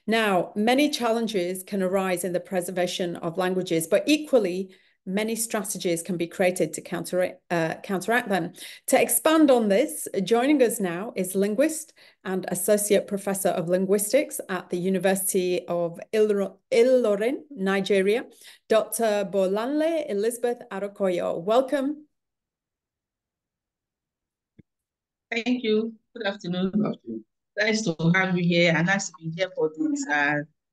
Now, many challenges can arise in the preservation of languages, but equally, many strategies can be created to counteract them. To expand on this, joining us now is linguist and Associate Professor of Linguistics at the University of Ilorin, Nigeria, Dr. Bolanle Elizabeth Arokoyo. Welcome. Thank you. Good afternoon. Good afternoon. Nice to have you here and nice to be here for this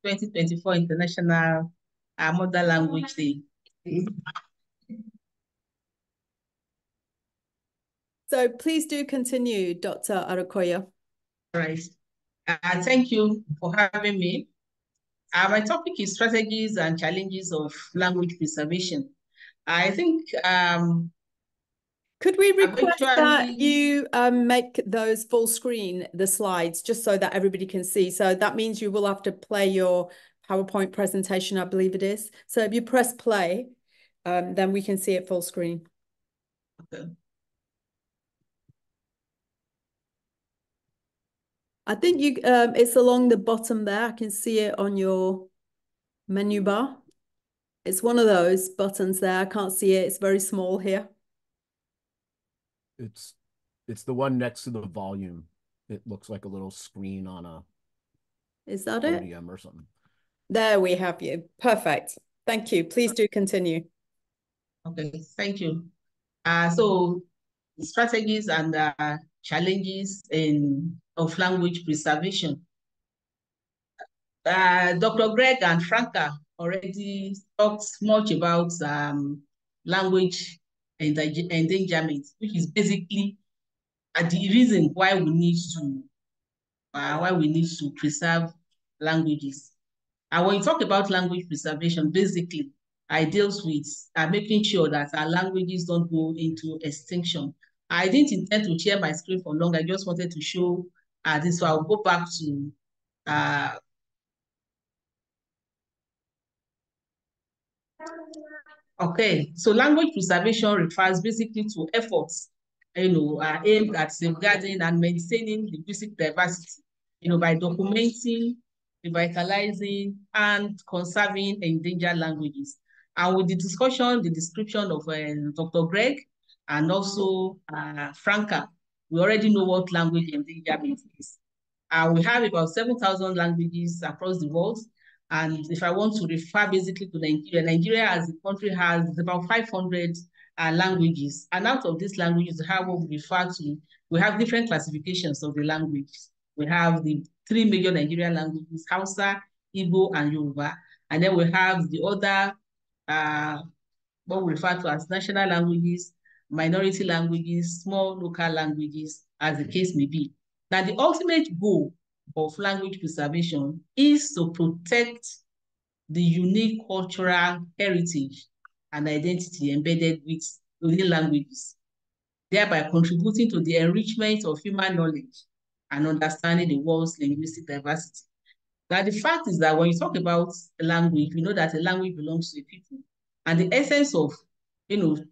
2024 International Mother Language Day. So please do continue, Dr. Arokoyo. All right. Thank you for having me. My topic is strategies and challenges of language preservation. I think could we request that you make those full screen, the slides, just so that everybody can see? So that means you will have to play your PowerPoint presentation, I believe it is. So if you press play, then we can see it full screen. Okay. I think you it's along the bottom there. I can see it on your menu bar. It's one of those buttons there. I can't see it. It's very small here. It's the one next to the volume. It looks like a little screen on a podium or something. There we have you. Perfect. Thank you. Please do continue. Okay, thank you. So strategies and challenges of language preservation. Dr. Greg and Franca already talked much about language endangerment, which is basically the reason why we need to preserve languages. And when you talk about language preservation, basically, it deals with making sure that our languages don't go into extinction. I didn't intend to share my screen for long. I just wanted to show this. So I'll go back to okay, so language preservation refers basically to efforts, aimed at safeguarding and maintaining linguistic diversity, by documenting, revitalizing, and conserving endangered languages. And with the description of Dr. Greg and also Franca, we already know what language endangerment is. We have about 7,000 languages across the world. And if I want to refer basically to Nigeria as a country has about 500 languages. And out of these languages, we have different classifications of the languages. We have the three major Nigerian languages, Hausa, Igbo, and Yoruba. And then we have the other, what we refer to as national languages, minority languages, small local languages, as the case may be. Now, the ultimate goal of language preservation is to protect the unique cultural heritage and identity embedded within languages, thereby contributing to the enrichment of human knowledge and understanding the world's linguistic diversity. Now, the fact is that when you talk about a language, we know that a language belongs to a people. And the essence of,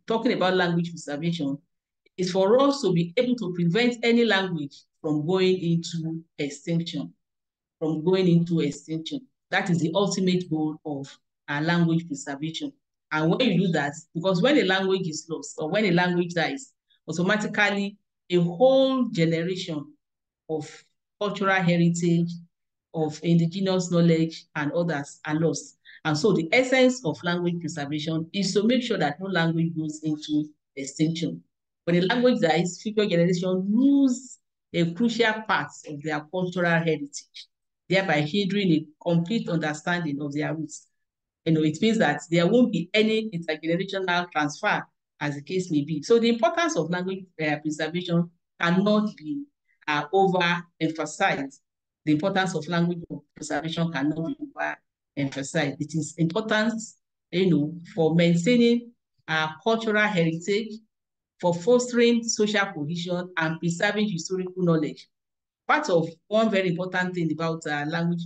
talking about language preservation is for us to be able to prevent any language from going into extinction. That is the ultimate goal of language preservation. And when you do that, because when a language is lost or when a language dies, automatically a whole generation of cultural heritage, of indigenous knowledge and others are lost. And so the essence of language preservation is to make sure that no language goes into extinction. When a language dies, future generations lose a crucial part of their cultural heritage, thereby hindering a complete understanding of their roots. It means that there won't be any intergenerational transfer, as the case may be. So the importance of language preservation cannot be overemphasized. The importance of language preservation cannot be overemphasized. It is important, for maintaining our cultural heritage, for fostering social cohesion and preserving historical knowledge. Part of one very important thing about language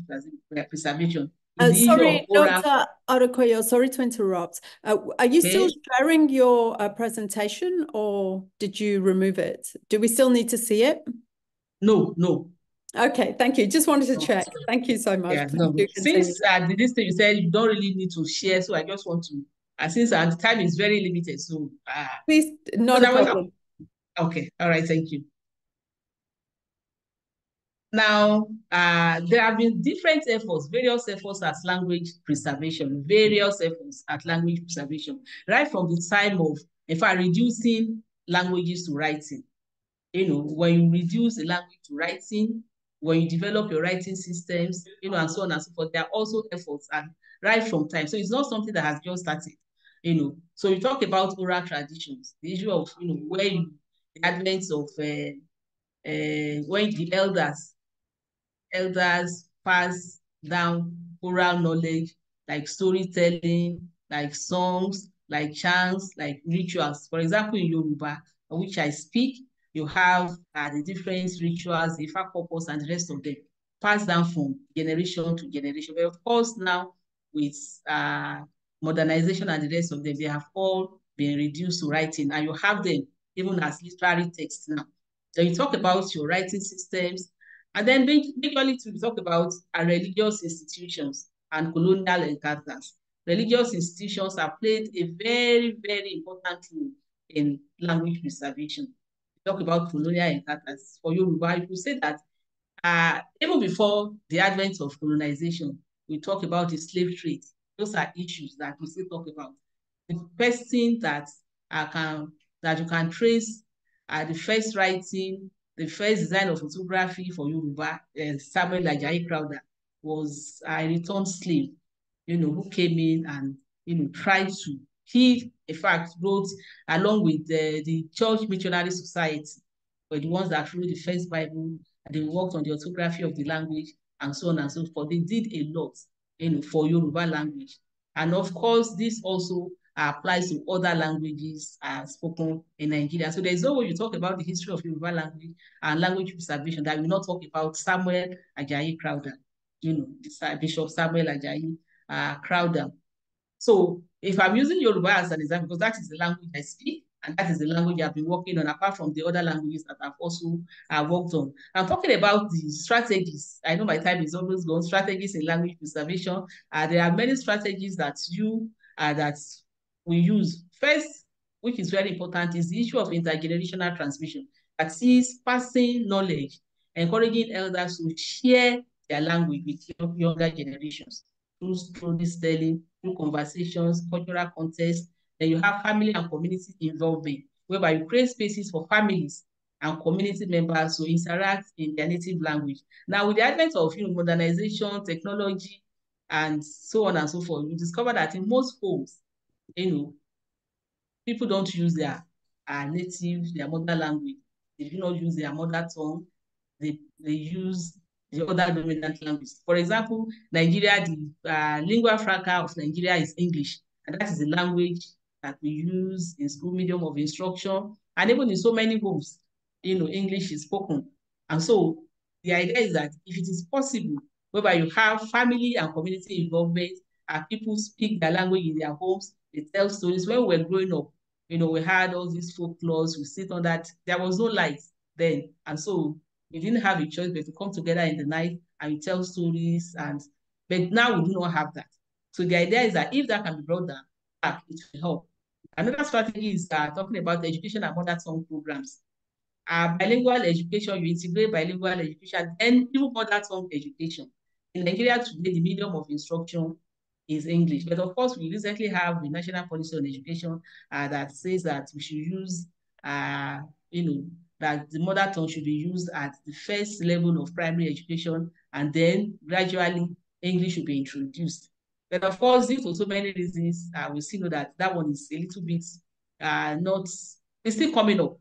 preservation is the issue of oral. Dr. Arokoyo, sorry to interrupt. Are you still sharing your presentation or did you remove it? Do we still need to see it? No. Okay, thank you. Just wanted to check. Thank you so much. Yeah, no, since this thing you said you don't really need to share, so I just want to, since the time is very limited, so please, not a problem. Okay, all right, thank you. Now, there have been different efforts, various efforts at language preservation, right from the time of, in fact, reducing languages to writing. You know, when you reduce the language to writing, when you develop your writing systems, you know, and so on and so forth, there are also efforts and right from time. So it's not something that has just started, you know. So you talk about oral traditions, the issue of, you know, the advent of when the elders pass down oral knowledge, like storytelling, like songs, like chants, like rituals. For example, in Yoruba, which I speak, you have the different rituals, the Ifa purpose, and the rest of them passed down from generation to generation. But of course, now with modernization and the rest of them, they have all been reduced to writing, and you have them even as literary texts now. So you talk about your writing systems, and then basically to talk about our religious institutions and colonial encounters. Religious institutions have played a very, very important role in language preservation. We talk about colonial encounters. For Yoruba, you could say that even before the advent of colonization, we talk about the slave trade. Those are issues that we still talk about. The first thing that you can trace the first writing, the first design of photography for Yoruba, Samuel Ajayi Crowther, was a returned slave, you know, who came in and, you know, tried to, he, in fact, wrote along with the Church Missionary Society, were the ones that wrote the first Bible, and they worked on the orthography of the language, and so on and so forth. They did a lot, you know, for Yoruba language. And of course, this also applies to other languages spoken in Nigeria. So there's no way you talk about the history of Yoruba language and language preservation that will not talk about Samuel Ajayi Crowther, you know, Bishop Samuel Ajayi Crowther. So if I'm using Yoruba as an example, because that is the language I speak, and that is the language I've been working on, apart from the other languages that I've also worked on. I'm talking about the strategies. I know my time is almost gone. Strategies in language preservation. There are many strategies that we use. First, which is very important, is the issue of intergenerational transmission. That is passing knowledge, encouraging elders to share their language with younger generations through storytelling, through conversations, cultural context. Then you have family and community involvement, whereby you create spaces for families and community members to interact in their native language. Now, with the advent of modernization, technology, and so on and so forth, you discover that in most homes, people don't use their their mother language. They do not use their mother tongue. They use the other dominant language. For example, Nigeria, the lingua franca of Nigeria is English, and that is the language that we use in school medium of instruction, and even in so many homes, English is spoken. And so the idea is that if it is possible, whereby you have family and community involvement, and people speak their language in their homes, they tell stories. When we were growing up, we had all these folklores, we sit on that. There was no light then. And so we didn't have a choice but to come together in the night and we tell stories. But now we do not have that. So the idea is that if that can be brought down, it will help. Another strategy is talking about education and mother tongue programs. Bilingual education, you integrate bilingual education, then even mother tongue education. In Nigeria today, the medium of instruction is English. But of course, we recently have the national policy on education that says that we should use, that the mother tongue should be used at the first level of primary education, and then gradually English should be introduced. But of course, due to so many reasons, we still know that that one is a little bit it's still coming up.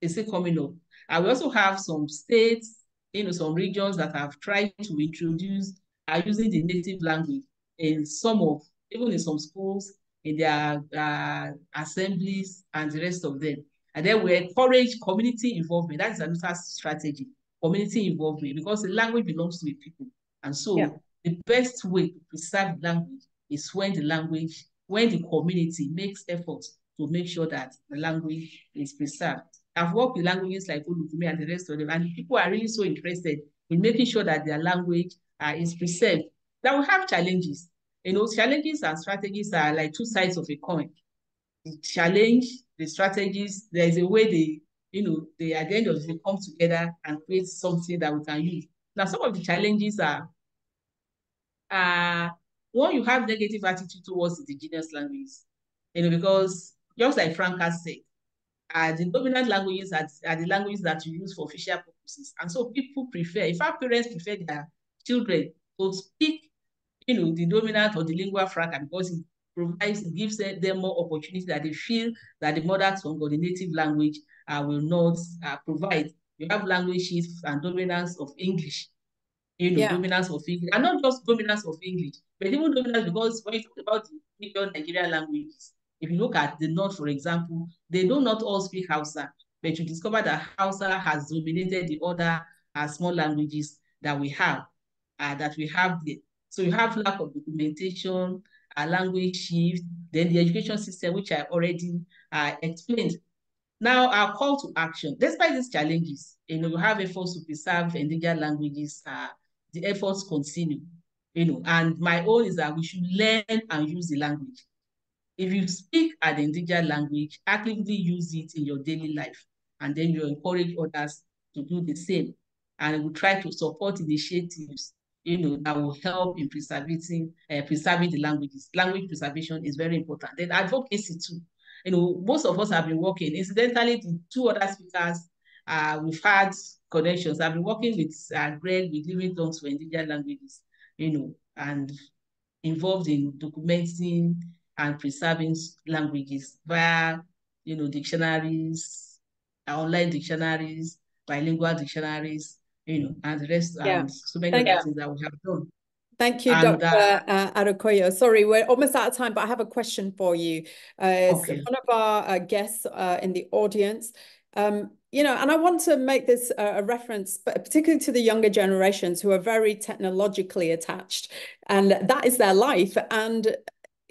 It's still coming up. And we also have some states, some regions that have tried to introduce using the native language in even in some schools, in their assemblies and the rest of them. And then we encourage community involvement. That is another strategy, community involvement, because the language belongs to the people. And so the best way to preserve the language is when the community makes efforts to make sure that the language is preserved. I've worked with languages like Olufumi and the rest of them, and people are really so interested in making sure that their language is preserved. Now we have challenges. Challenges and strategies are like two sides of a coin. The challenge, the strategies, there is a way they at the end of the day come together and create something that we can use. Now, some of the challenges are one, you have negative attitude towards indigenous languages, because just like Franca said, the dominant languages are the languages that you use for official purposes. And so people prefer, in fact, parents prefer their children to speak, the dominant or the lingua franca, because it gives them more opportunity that they feel that the mother tongue or the native language will not provide. You have language shifts and dominance of English, dominance of English, and not just dominance of English, but even dominance, because when you talk about the major Nigerian languages, if you look at the North, for example, they do not all speak Hausa, but you discover that Hausa has dominated the other small languages that we have there. So you have lack of documentation, a language shift, then the education system, which I already explained. Now, our call to action. Despite these challenges, you have efforts to preserve indigenous languages. The efforts continue, and my own is that we should learn and use the language. If you speak an indigenous language, actively use it in your daily life, and then you encourage others to do the same. And we try to support initiatives, that will help in preserving the languages. Language preservation is very important. Then advocacy too. Most of us have been working. Incidentally, the two other speakers, we've had connections. I've been working with Greg with Living Tongues for Indigenous Languages, and involved in documenting and preserving languages via, dictionaries, online dictionaries, bilingual dictionaries, and the rest, and so many other things that we have done. Thank you, Dr. Arokoyo. Sorry, we're almost out of time, but I have a question for you. Okay. So one of our guests in the audience, and I want to make this a reference, but particularly to the younger generations who are very technologically attached, and that is their life. And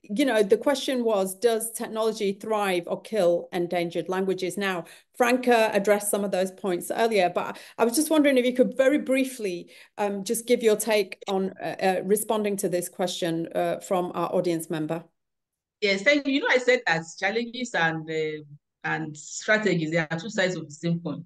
the question was, does technology thrive or kill endangered languages? Now, Franca addressed some of those points earlier, but I was just wondering if you could very briefly just give your take on responding to this question from our audience member. Yes, thank you. I said that challenges and strategies, they are two sides of the same coin.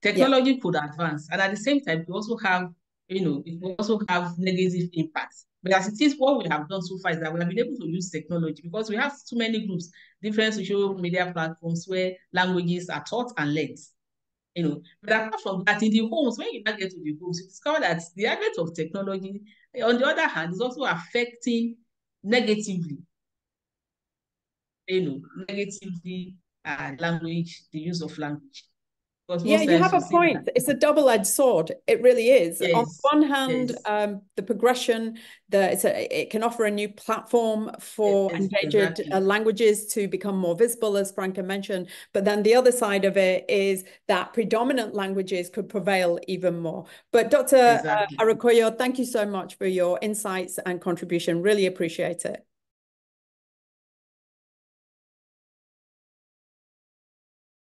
Technology could advance, and at the same time, we also have, it will also have negative impacts. But as it is, what we have done so far is that we have been able to use technology, because we have too many groups, different social media platforms where languages are taught and learned. But apart from that, in the homes, when you get to the homes, you discover that the advent of technology, on the other hand, is also affecting negatively, language, the use of language. Yeah, you have a point. It's a double-edged sword. It really is. Yes, on one hand, the progression, it can offer a new platform for endangered languages to become more visible, as Franca mentioned. But then the other side of it is that predominant languages could prevail even more. But Dr. Arokoyo, thank you so much for your insights and contribution. Really appreciate it.